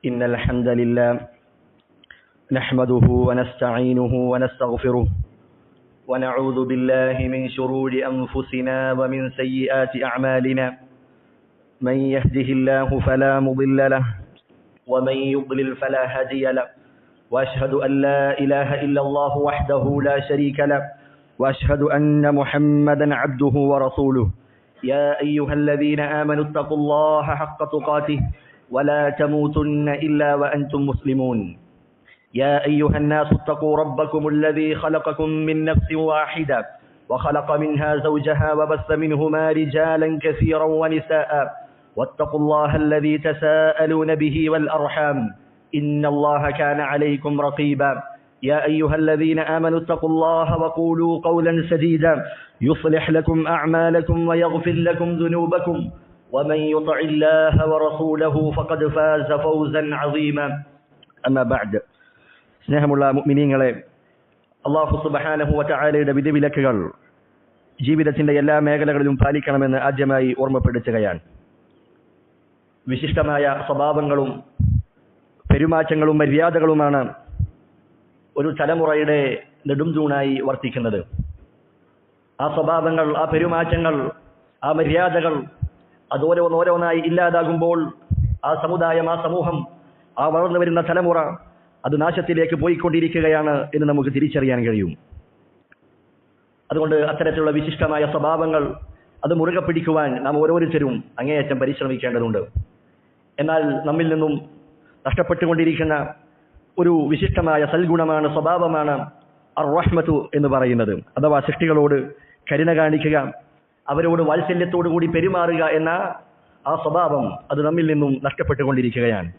إن الحمد لله نحمده ونستعينه ونستغفره ونعوذ بالله من شرور أنفسنا ومن سيئات أعمالنا من يهده الله فلا مضل له ومن يضلل فلا هادي له وأشهد أن لا إله إلا الله وحده لا شريك له وأشهد أن محمدا عبده ورسوله يا أيها الذين آمنوا اتقوا الله حق تقاته ولا تموتن إلا وأنتم مسلمون يا أيها الناس اتقوا ربكم الذي خلقكم من نفس واحدة وخلق منها زوجها وبث منهما رجالا كثيرا ونساء واتقوا الله الذي تساءلون به والأرحام إن الله كان عليكم رقيبا يا أيها الذين آمنوا اتقوا الله وقولوا قولا سديدا يصلح لكم أعمالكم ويغفر لكم ذنوبكم ومن يطع الله ورسوله فقد فاز فوزا عظيما أما بعد സ്നേഹമുള്ള മുഅ്മിനീങ്ങളെ, അല്ലാഹു സുബ്ഹാനഹു വ തആലയുടെ വിധിവിലക്കുകൾ ജീവിതത്തിന്റെ എല്ലാ മേഖലകളിലും പാലിക്കണമെന്ന് ആദ്യമായി ഓർമ്മപ്പെടുത്തുകയാണ്. വിശിഷ്ടമായ സ്വഭാവങ്ങളും പെരുമാറ്റങ്ങളും മര്യാദകളുമാണ് ഒരു തലമുറയുടെ നെടുംതൂണായി വർത്തിക്കുന്നത്. ആ സ്വഭാവങ്ങൾ, ആ പെരുമാറ്റങ്ങൾ, ആ മര്യാദകൾ അതോരോന്നോരോന്നായി ഇല്ലാതാകുമ്പോൾ ആ സമുദായം, ആ സമൂഹം, ആ വളർന്നു വരുന്ന തലമുറ അത് നാശത്തിലേക്ക് പോയിക്കൊണ്ടിരിക്കുകയാണ് എന്ന് നമുക്ക് തിരിച്ചറിയാൻ കഴിയും. അതുകൊണ്ട് അത്തരത്തിലുള്ള വിശിഷ്ടമായ സ്വഭാവങ്ങൾ അത് മുറുകെ പിടിക്കുവാൻ നാം ഓരോരുത്തരും അങ്ങേയറ്റം പരിശ്രമിക്കേണ്ടതുണ്ട്. എന്നാൽ നമ്മിൽ നിന്നും നഷ്ടപ്പെട്ടുകൊണ്ടിരിക്കുന്ന ഒരു വിശിഷ്ടമായ സൽഗുണമാണ്, സ്വഭാവമാണ് അർ-റഹ്മത്തു എന്ന് പറയുന്നത്. അഥവാ സൃഷ്ടികളോട് കരുണ കാണിക്കുക, അവരോട് വാത്സല്യത്തോടു കൂടി പെരുമാറുക എന്ന ആ സ്വഭാവം അത് നമ്മിൽ നിന്നും നഷ്ടപ്പെട്ടുകൊണ്ടിരിക്കുകയാണ്.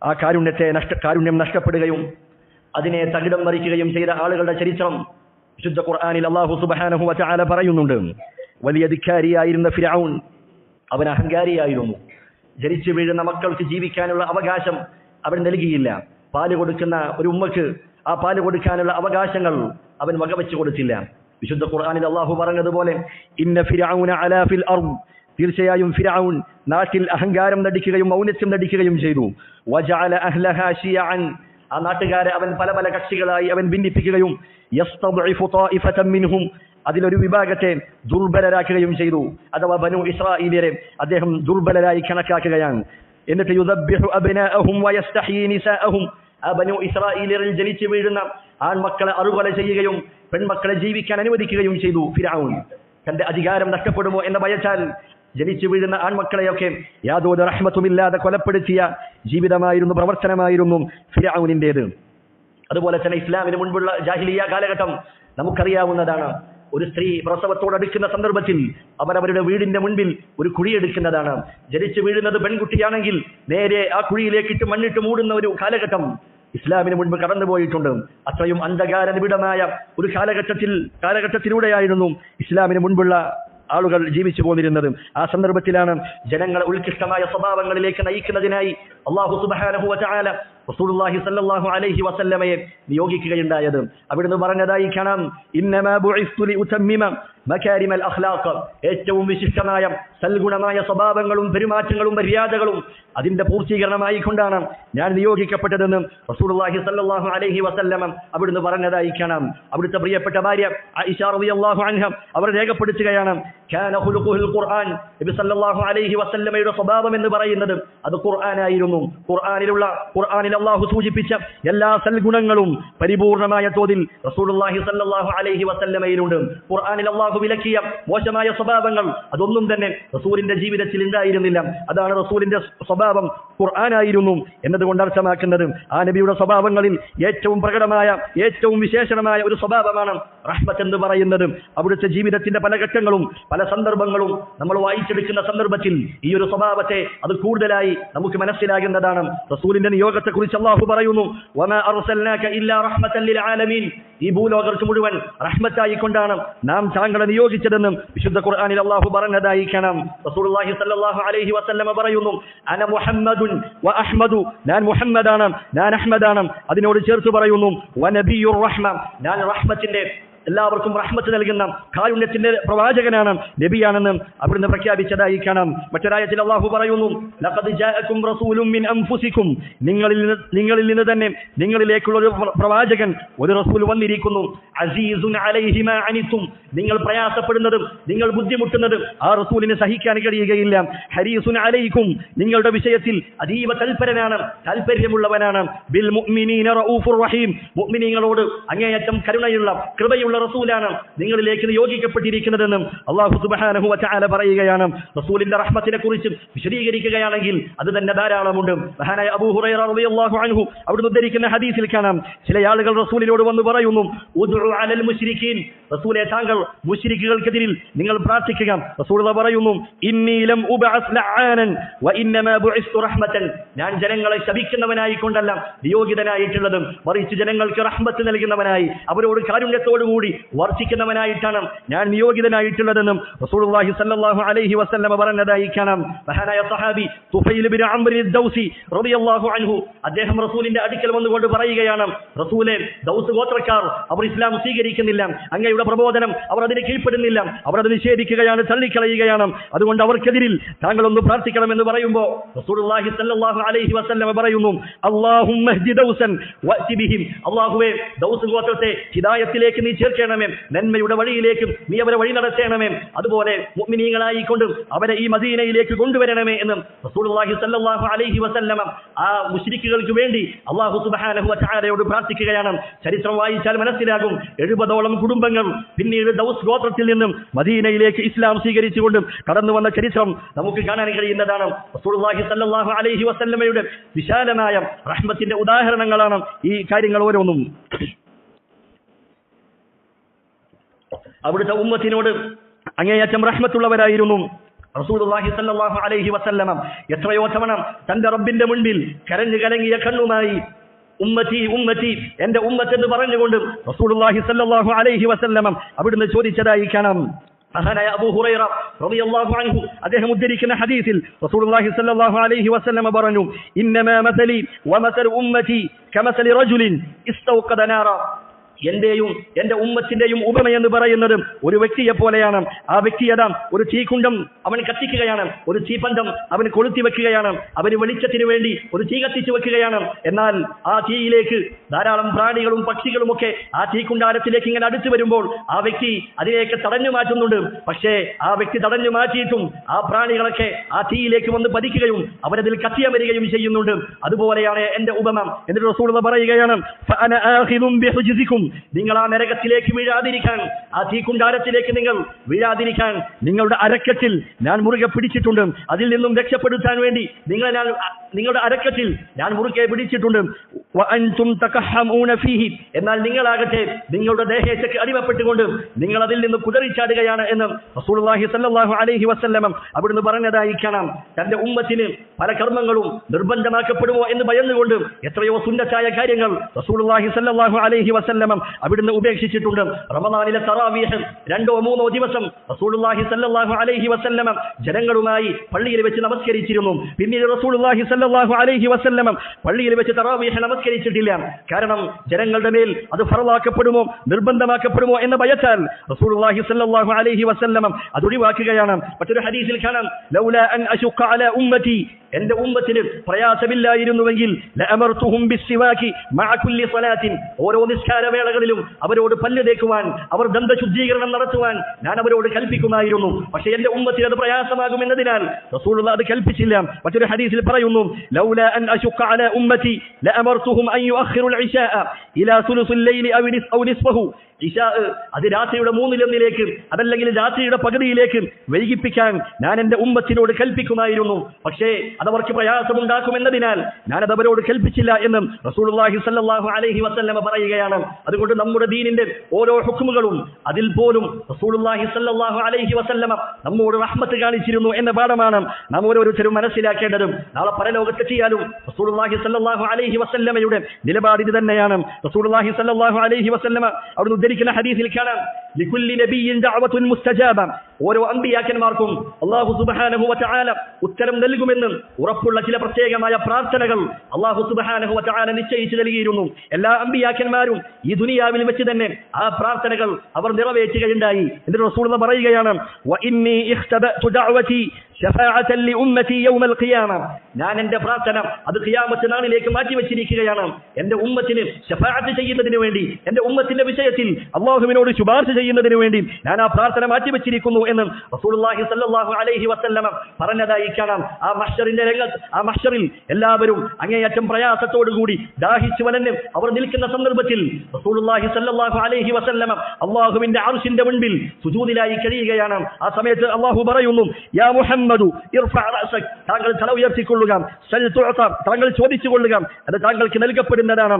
ആ കാരുണ്യം നഷ്ടപ്പെടുകയും അതിനെ തകിടം മറിക്കുകയും ചെയ്ത ആളുകളുടെ ചരിത്രം വിശുദ്ധ ഖുർആനിൽ അല്ലാഹു സുബ്ഹാനഹു വ തആല പറയുന്നുണ്ട്. വലിയ ധിക്കാരിയായിരുന്ന ഫിർഔൻ, അവൻ അഹങ്കാരിയായിരുന്നു. ജനിച്ചു വീഴുന്ന മക്കൾക്ക് ജീവിക്കാനുള്ള അവകാശം അവൻ നൽകിയില്ല. പാല് കൊടുക്കുന്ന ഒരു ഉമ്മക്ക് ആ പാല് കൊടുക്കാനുള്ള അവകാശങ്ങൾ അവൻ വകവെച്ചു കൊടുത്തില്ല. വിശുദ്ധ ഖുർആനിൽ അല്ലാഹു പറഞ്ഞതുപോലെ ഇന്ന ഫിർഔന അലാ ഫിൽ അർദ്, തീർച്ചയായും ഫിർഔൻ നാട്ടിൽ അഹങ്കാരം നടിക്കുകയും ഔന്നത്യം നടിക്കുകയും ചെയ്തു. വജഅല അഹ്ലഹാ ശിയഅൻ, ആ നാട്ടുകാരെ അവൻ പല പല കക്ഷികളായി അവൻ ഭിന്നിപ്പിക്കുകയും യസ്തദ്ഇഫു ത്വായിഫതൻ മിൻഹും, അതിലൊരു വിഭാഗത്തെ ദുർബലരാക്കുകയും ചെയ്തു. അഥവാ ബനു ഇസ്രായേലിയരെ അദ്ദേഹം ദുർബലരായി കണക്കാക്കുകയാണ്. എന്നിട്ട് യുദബ്ബിഹു അബ്നാഅഹും വയസ്തഹ്യി നിസാഅഹും, ആ ബനു ഇസ്രായേലിയരിൽ ജനിച്ചു വീഴുന്ന ആൺമക്കളെ അറുകൊല ചെയ്യുകയും പെൺമക്കളെ ജീവിക്കാൻ അനുവദിക്കുകയും ചെയ്തു ഫിർഔൻ. തന്റെ അധികാരം നഷ്ടപ്പെടുമോ എന്ന ഭയത്താൽ ജനിച്ചു വീഴുന്ന ആൺമക്കളെയൊക്കെ യാതൊരു റഹ്മത്തുമില്ലാതെ കൊലപ്പെടുത്തിയ ജീവിതമായിരുന്നു, പ്രവർത്തനമായിരുന്നു ഫിർഔനിൻ്റേത്. അതുപോലെ തന്നെ ഇസ്ലാമിന് മുൻപുള്ള ജാഹിലിയ കാലഘട്ടം നമുക്കറിയാവുന്നതാണ്. ഒരു സ്ത്രീ പ്രസവത്തോടടുക്കുന്ന സന്ദർഭത്തിൽ അവരവരുടെ വീടിന്റെ മുൻപിൽ ഒരു കുഴിയെടുക്കുന്നതാണ്. ജനിച്ചു വീഴുന്നത് പെൺകുട്ടിയാണെങ്കിൽ നേരെ ആ കുഴിയിലേക്കിട്ട് മണ്ണിട്ട് മൂടുന്ന ഒരു കാലഘട്ടം ഇസ്ലാമിന് മുൻപ് കടന്നുപോയിട്ടുണ്ട്. അത്രയും അന്ധകാര നിബിഡമായ ഒരു കാലഘട്ടത്തിലൂടെയായിരുന്നു ഇസ്ലാമിന് മുൻപുള്ള ആളുകൾ ജീവിച്ചു പോന്നിരുന്നത്. ആ സന്ദർഭത്തിലാണ് ജനങ്ങളെ ഉത്കൃഷ്ടമായ സ്വഭാവങ്ങളിലേക്ക് നയിക്കുന്നതിനായി അല്ലാഹു സുബ്ഹാനഹു വ തആല റസൂലുള്ളാഹി സ്വല്ലല്ലാഹു അലൈഹി വസല്ലമയെ നിയോഗിക്കുകയുണ്ടായത്. അവിടുന്ന് പറഞ്ഞതായി കാണാം, ഇന്നമാ ബുഇസ്തു ലിഉതമ്മിമ മകാരിമൽ അഖ്ലാഖ്, ഏറ്റവും വിശിഷ്ടമായ സൽഗുണമായ സ്വഭാവങ്ങളും പെരുമാറ്റങ്ങളും മര്യാദകളും അതിന്റെ പൂർത്തീകരണമായി കൊണ്ടാണ് ഞാൻ നിയോഗിക്കപ്പെട്ടതെന്ന് റസൂലുള്ളാഹി സ്വല്ലല്ലാഹു അലൈഹി വസല്ലമ അവിടുന്ന് പറഞ്ഞതായി കാണാം. അവിടുത്തെ പ്രിയപ്പെട്ട ഭാര്യ ആയിഷ റളിയല്ലാഹു അൻഹ അവർ രേഖപ്പെടുത്തുകയാണ്, കാന ഖുലുഖുൽ ഖുർആൻ, നബി സല്ലല്ലാഹു അലൈഹി വസല്ലമയുടെ സ്വഭാവം എന്ന് പറയുന്നത് അത് ഖുർആനായിരുന്നു. ഖുർആനിൽ അല്ലാഹു സൂചിപ്പിച്ച എല്ലാ സൽഗുണങ്ങളും പരിപൂർണമായ തോതിൽ റസൂലുള്ളാഹി സ്വല്ലല്ലാഹു അലൈഹി വസല്ലമയിലുണ്ട്. ഖുർആനിൽ അല്ലാഹു വിലക്കിയ മോശമായ സ്വഭാവങ്ങൾ അതൊന്നും തന്നെ റസൂലിന്റെ ജീവിതത്തിൽ ഉണ്ടായിരുന്നില്ല. അതാണ് റസൂലിന്റെ സ്വഭാവം ഖുർആനായിരുന്നു എന്നതുകൊണ്ട് അർത്ഥമാക്കുന്നത്. ആ നബിയുടെ സ്വഭാവങ്ങളിൽ ഏറ്റവും പ്രകടമായ, ഏറ്റവും വിശേഷണമായ ഒരു സ്വഭാവമാണ് റഹ്മത്ത് എന്ന് പറയുന്നത്. അവിടുത്തെ ജീവിതത്തിന്റെ പല ഘട്ടങ്ങളും പല സന്ദർഭങ്ങളും നമ്മൾ വായിച്ചെടുക്കുന്ന സന്ദർഭത്തിൽ ഈ ഒരു സ്വഭാവത്തെ അത് കൂടുതലായി നമുക്ക് മനസ്സിലാകുന്നതാണ്. റസൂലിന്റെ നിയോഗത്തെക്കുറിച്ച് അല്ലാഹു പറയുന്നു, വമാ അർസൽനാക ഇല്ലാ റഹ്മത്തൻ ലിൽ ആലമീൻ, ഈ ഭൂലോകർക്ക് മുഴുവൻ റഹ്മത്തായി കൊണ്ടാണ് നാം താങ്കളെ നിയോഗിച്ചതെന്ന് വിശുദ്ധ ഖുർആനിൽ അല്ലാഹു പറഞ്ഞതായി കാണാം. റസൂലുള്ളാഹി സ്വല്ലല്ലാഹു അലൈഹി വസല്ലമ പറയുന്നു, അന മുഹമ്മദുൻ വ അഹ്മദു, ഞാൻ മുഹമ്മദാണ്, ഞാൻ അഹ്മദാണ്. അതിനോട് ചേർത്ത് പറയുന്നു വനബിയുർ റഹ്മ, ഞാൻ റഹ്മത്തിന്റെ എല്ലാവർക്കും റഹ്മത്ത് നൽകുന്ന കാരുണ്യത്തിന്റെ പ്രവാചകനാണ്, നബിയാണെന്ന് അവിടുന്ന് പ്രഖ്യാപിച്ചതായി കാണാം. മറ്റൊരായത്തിൽ അല്ലാഹു പറയുന്നു, ലഖദ് ജാഅകും റസൂലുൻ മിൻ അൻഫുസികും, നിങ്ങളിൽ നിന്ന് തന്നെ നിങ്ങളിലേക്കുള്ള ഒരു പ്രവാചകൻ, ഒരു റസൂൽ വന്നിരിക്കുന്നു. അസീസുൻ അലൈഹി മാ അനിതും, നിങ്ങൾ പ്രയാസപ്പെടുന്നതും നിങ്ങൾ ബുദ്ധിമുട്ടുന്നതും ആ റസൂലിന് സഹിക്കാൻ കഴിയുകയില്ല. ഹരീസുൻ അലൈക്കും, നിങ്ങളുടെ വിഷയത്തിൽ അതീവ തൽപരനാണ്, താൽപര്യമുള്ളവനാണ്. ബിൽ മുഅ്മിനീന റഊഫുർ റഹീം, മുഅ്മിനീങ്ങളോട് അങ്ങേയറ്റം കരുണയുള്ള കൃപയുള്ള റസൂലാണ് നിങ്ങളിലേക്ക് നിയോഗിക്കപ്പെട്ടിരിക്കുന്നതെന്നും അല്ലാഹു സുബ്ഹാനഹു വ തആല പറയുകയാണ്. റസൂലിന്റെ റഹ്മത്തിനെ കുറിച്ച് വിശദീകരിക്കുകയാണെങ്കിൽ അത് തന്നെ ധാരാളമുണ്ട്. മഹാനായ അബൂ ഹുറൈറ റളിയല്ലാഹു അൻഹു അവിടുന്ന് ഉദ്ധരിക്കുന്ന ഹദീസിൽ കാണാം, ചില ആളുകൾ റസൂലിനോട് വന്ന് പറയുന്നു, ഉദ്ഉ അലൽ മുശ്രിക്കീൻ, റസൂലെ താങ്കൾ മുശ്രിക്കുകൾക്കെതിരിൽ നിങ്ങൾ പ്രാർത്ഥിക്കുക. റസൂൽ പറയുന്നു, ഇന്നി ലം ഉബഅസ് ലആനൻ വ ഇന്നമാ ബുഇസ്തു റഹ്മതൻ, ഞാൻ ജനങ്ങളെ ശപിക്കുന്നവനായി കൊണ്ടല്ല നിയോഗിതനായിട്ടുള്ളത്, മറിച്ച് ജനങ്ങൾക്ക് റഹ്മത്ത് നൽകുന്നവനായി അവരോട് കാരുണ്യത്തോടുകൂടി വർഷിക്കുന്നവനായിട്ടാണ് ഞാൻ നിയോഗിതനായിട്ടുള്ളതെന്നും റസൂലുള്ളാഹി സ്വല്ലല്ലാഹു അലൈഹി വസല്ലം പറഞ്ഞതായി കാണാം. മഹാനായ സഹാബി തുഫൈൽ ഇബ്നു അംർ അദ്-ദൗസി റളിയല്ലാഹു അൻഹു അദ്ദേഹം റസൂലിന്റെ അടുക്കൽ വന്നുകൊണ്ട് പറയുകയാണ്, റസൂലേ, ദൗസ് ഗോത്രക്കാർ അവർ ഇസ്ലാം സ്വീകരിക്കുന്നില്ല, അങ്ങയുടെ പ്രബോധനം അവർ അതിന് കീഴ്പ്പെടുന്നില്ല, അവർ അത് നിഷേധിക്കുകയാണ്, തള്ളിക്കളയുകയാണ്, അതുകൊണ്ട് അവർക്കെതിരിൽ താങ്കൾ ഒന്ന് പ്രാർത്ഥിക്കണമെന്ന് പറയുമ്പോൾ റസൂലുള്ളാഹി സ്വല്ലല്ലാഹു അലൈഹി വസല്ലം പറയുന്നു, അല്ലാഹുമ്മ ഹ്ദി ദൗസൻ വഅതി ബിഹിം, അല്ലാഹുവേ ദൗസ് ഗോത്രത്തെ ഹിദായത്തിലേക്ക് നീ ചേർക്കണമേ, നന്മയുടെ വഴിയിലേക്ക് നീ അവരെ വഴി നടത്തണമേ, അതുപോലെ മുഅ്മിനീങ്ങളായിക്കൊണ്ട് അവരെ ഈ മദീനയിലേക്ക് കൊണ്ടുവരണമേ എന്ന് റസൂലുള്ളാഹി സ്വല്ലല്ലാഹു അലൈഹി വസല്ലം ആ മുശ്രിക്കുകൾക്ക് വേണ്ടി അല്ലാഹു സുബ്ഹാനഹു വ തആലയോട് പ്രാർത്ഥിക്കുകയാണ്. ചരിത്രം വായിച്ചാൽ മനസ്സിലാകും, 70ഓളം കുടുംബങ്ങൾ പിന്നീട് ദൗസ് ഗോത്രത്തിൽ നിന്നും മദീനയിലേക്ക് ഇസ്ലാം സ്വീകരിച്ചുകൊണ്ട് കടന്നു വന്ന ചരിത്രം നമുക്ക് കാണാൻ കഴിയുന്നതാണ്. റസൂലുള്ളാഹി സ്വല്ലല്ലാഹു അലൈഹി വസല്ലമയുടെ വിശാലമായ റഹ്മത്തിന്റെ ഉദാഹരണങ്ങളാണ് ഈ കാര്യങ്ങൾ ഓരോന്നും. അവിടുത്തെ ഉമ്മത്തിനോട് അങ്ങേയറ്റം റഹ്മത്തുള്ളവരായിരുന്നു റസൂലുള്ളാഹി സ്വല്ലല്ലാഹു അലൈഹി വസല്ലം. എത്രയോ തവണ തന്റെ റബ്ബിന്റെ മുൻപിൽ കരഞ്ഞു കലങ്ങിയ കണ്ണുമായി ഉമ്മത്തി ഉമ്മത്തി, എന്റെ ഉമ്മത്ത് എന്ന് പറഞ്ഞുകൊണ്ട് റസൂലുള്ളാഹി സ്വല്ലല്ലാഹു അലൈഹി വസല്ലം അവിടുന്ന് ചോദിച്ചതായി കാണാം. മഹാനായ അബൂ ഹുറൈറ റളിയല്ലാഹു അൻഹു അദ്ദേഹം ഉദ്ധരിക്കുന്ന ഹദീസിൽ റസൂലുള്ളാഹി സ്വല്ലല്ലാഹു അലൈഹി വസല്ലം പറഞ്ഞു, ഇന്നമാ മസലി വമസലു ഉമ്മത്തി കമസലി റജുലിൻ ഇസ്തൗഖദ നാറ, എന്റെയും എന്റെ ഉമ്മത്തിന്റെയും ഉപമയെന്ന് പറയുന്നത് ഒരു വ്യക്തിയെ പോലെയാണ്. ആ വ്യക്തി അതാ ഒരു തീക്കുണ്ടം അവൻ കത്തിക്കുകയാണ്, ഒരു തീപ്പന്തം അവൻ കൊളുത്തി വെക്കുകയാണ്, അവന് വെളിച്ചത്തിന് വേണ്ടി ഒരു തീ കത്തിച്ചു വെക്കുകയാണ്. എന്നാൽ ആ തീയിലേക്ക് ധാരാളം പ്രാണികളും പക്ഷികളും ഒക്കെ ആ തീക്കുണ്ടാരത്തിലേക്ക് ഇങ്ങനെ അടുത്തു വരുമ്പോൾ ആ വ്യക്തി അതിലേക്ക് തടഞ്ഞു മാറ്റുന്നുണ്ട്. പക്ഷേ ആ വ്യക്തി തടഞ്ഞു മാറ്റിയിട്ടും ആ പ്രാണികളൊക്കെ ആ തീയിലേക്ക് വന്ന് പതിക്കുകയും അവരതിൽ കത്തിയമരുകയും ചെയ്യുന്നുണ്ട്. അതുപോലെയാണ് എന്റെ ഉപമ. എന്നിട്ട് റസൂൽ പറയുകയാണ്, ഫഅന ആഖിദും ബിഹുജ്സികും, നിങ്ങൾ ആ നരകത്തിലേക്ക് വീഴാതിരിക്കാൻ, ആ തീക്കുണ്ടാരത്തിലേക്ക് നിങ്ങൾ വീഴാതിരിക്കാൻ നിങ്ങളുടെ അരക്കറ്റിൽ ഞാൻ മുറുകെ പിടിച്ചിട്ടുണ്ട്. അതിൽ നിന്നും രക്ഷപ്പെടുത്താൻ വേണ്ടി നിങ്ങളുടെ അരക്കറ്റിൽ ഞാൻ മുറുകെ പിടിച്ചിട്ടുണ്ട്. വഅൻതും തകഹമൂന ഫീഹി, എന്നാൽ നിങ്ങളാകട്ടെ നിങ്ങളുടെ ദേഹത്തേക്ക് അടിമപ്പെട്ടുകൊണ്ട് നിങ്ങൾ അതിൽ നിന്ന് കുതറിച്ചാടുകയാണ് എന്ന് റസൂലുള്ളാഹി സ്വല്ലല്ലാഹു അലൈഹി വസല്ലം അവിടുന്ന് പറഞ്ഞതായി കാണാം. തന്റെ ഉമ്മത്തിന് പല കർമ്മങ്ങളും നിർബന്ധമാക്കപ്പെടുമോ എന്ന് ഭയന്നുകൊണ്ട് എത്രയോ സുന്നത്തായ കാര്യങ്ങൾ റസൂലുള്ളാഹി സ്വല്ലല്ലാഹു അലൈഹി വസല്ലം അവിടുന്ന് ഉപേക്ഷിച്ചിട്ടുണ്ട്. റമദാനിലെ തറാവീഹ് 2 or 3 ദിവസം റസൂലുള്ളാഹി സ്വല്ലല്ലാഹു അലൈഹി വസല്ലം ജനങ്ങളുമായി പള്ളിയിൽ വെച്ച് നമസ്കരിച്ചിരുന്നു. പിന്നീട് റസൂലുള്ളാഹി സ്വല്ലല്ലാഹു അലൈഹി വസല്ലം പള്ളിയിൽ വെച്ച് തറാവീഹ് നമസ്കരിച്ചിട്ടില്ല. കാരണം ജനങ്ങളുടെ മേൽ അത് ഫർളാക്കപ്പെടുമോ നിർബന്ധമാക്കപ്പെടുമോ എന്ന ഭയത്താൽ റസൂലുള്ളാഹി സ്വല്ലല്ലാഹു അലൈഹി വസല്ലം അത് ഒഴിവാക്കുകയാണ്. മറ്റൊരു ഹദീസിൽ കാണാം, ലൗലാ അൻ അശുഖ അലാ ഉമ്മതി, എന്റെ ഉമ്മത്തിന് പ്രയാസമില്ലായിരുന്നുവെങ്കിൽ ലഅമർതുഹും ബിസ്സിവാകി മഅ കുല്ലി സ്വലാത്തിൻ, ഓരോ നിസ്കാര വേളകളിലും അവരോട് പല്ല് തേക്കുവാൻ, അവർ ദന്തശുദ്ധീകരണം നടത്തുവാൻ ഞാൻ അവരോട് കൽപ്പിക്കുമായിരുന്നു. പക്ഷേ എന്റെ ഉമ്മത്തിന് അത് പ്രയാസമാകുമെന്നതിനാൽ റസൂലുള്ളാഹി അത് കൽപ്പിച്ചില്ല. മറ്റൊരു ഹദീസിൽ പറയുന്നു, ലൗലാ അൻ അശുഖ അലാ ഉമ്മതി ലഅമർതുഹും അൻ യുഅഖിറുൽ ഇശാഅ ഇലാ സുലുസുൽ ലൈലി ഔ നിസ്ഫഹു, ഇശാ അത് രാത്രിയുടെ 3/1 അതല്ലെങ്കിൽ രാത്രിയുടെ പകുതിയിലേക്ക് വൈകിപ്പിക്കാൻ ഞാൻ എന്റെ ഉമ്മത്തിനോട് കൽപ്പിക്കുമായിരുന്നു. പക്ഷേ അതവർക്ക് പ്രയാസമുണ്ടാക്കുമെന്നതിനാൽ ഞാനത് അവരോട് കൽപ്പിച്ചില്ല എന്നും റസൂലുള്ളാഹി സ്വല്ലല്ലാഹു അലൈഹി വസല്ലം പറയുകയാണ്. അതുകൊണ്ട് നമ്മുടെ ദീനിന്റെ ഓരോ ഹുക്മുകളും അതിൽ പോലും റസൂലുള്ളാഹി സ്വല്ലല്ലാഹു അലൈഹി വസല്ലം നമ്മോട് റഹ്മത്ത് കാണിച്ചിരുന്നു എന്ന പാഠമാണ് നാം ഓരോരുത്തരും മനസ്സിലാക്കേണ്ടതും. നാളെ പരലോകത്തെത്തിയാലും റസൂലുള്ളാഹി സ്വല്ലല്ലാഹു അലൈഹി വസല്ലമയുടെ നിലപാട് ഇത് തന്നെയാണ്. റസൂലുള്ളാഹി സ്വല്ലല്ലാഹു അലൈഹി വസല്ലം അവിടുന്ന് ഉദ്ധരിക്കുന്ന ഹദീസിൽ കാണാം, ലികുല്ലി നബിയ്യിൻ ദഅവത്തുൻ മുസ്തജാബ, ഓരോ അമ്പിയാക്കന്മാർക്കും അല്ലാഹു സുബ്ഹാനഹു വ തആല ഉത്തരം നൽകുമെന്ന് ഉറപ്പുള്ള ചില പ്രത്യേകമായ പ്രാർത്ഥനകൾ അല്ലാഹു സുബ്ഹാനഹു വ തആല നിശ്ചയിച്ചു നൽകിയിരുന്നു. എല്ലാ അമ്പിയാക്കന്മാരും ഈ ദുനിയാവിൽ വെച്ച് തന്നെ ആ പ്രാർത്ഥനകൾ അവർ നിറവേറ്റുകയുണ്ടായി. എന്നിട്ട് റസൂലുള്ളാഹി പറയുകയാണ്, വ ഇന്നി ഇഖ്തബഅതു ദഅവതി ശഫാഅതൻ ലി ഉമ്മതി യൗമൽ ഖിയാമ. ഞാൻ എന്റെ പ്രാർത്ഥന അത് ഖിയാമത്ത് നാളിലേക്ക് മാറ്റി വെച്ചിരിക്കുകയാണ്. എന്റെ ഉമ്മത്തിന് ശഫാഅത്ത് ചെയ്യുന്നതിന് വേണ്ടി, എന്റെ ഉമ്മത്തിന്റെ വിഷയത്തിൽ അല്ലാഹുവിനോട് ശുപാർശ ചെയ്യുന്നതിന് വേണ്ടി ഞാൻ ആ പ്രാർത്ഥന മാറ്റി വെച്ചിരിക്കുന്നു എന്ന് റസൂലുള്ളാഹി സ്വല്ലല്ലാഹു അലൈഹി വസല്ലമ പറഞ്ഞതായി കാണാം. ആ മഹ്ശറിന്റെ രംഗത്ത്, ആ മഹ്ശറിൽ എല്ലാവരും അങ്ങേയറ്റം പ്രയാസത്തോടുകൂടി ദാഹിച്ചു വലഞ്ഞ് അവർ നിൽക്കുന്ന സന്ദർഭത്തിൽ റസൂലുള്ളാഹി സ്വല്ലല്ലാഹു അലൈഹി വസല്ലമ അല്ലാഹുവിന്റെ അർശിന്റെ മുൻപിൽ സുജൂദിലായി കഴിയുകയാണ്. ആ സമയത്ത് അല്ലാഹു പറയുന്നു, യാ മുഹമ്മദ് താങ്കൾ തല ഉയർത്തിക്കൊള്ളുക, താങ്കൾ ചോദിച്ചുകൊള്ളുക, അത് താങ്കൾക്ക് നൽകപ്പെടുന്നതാണ്.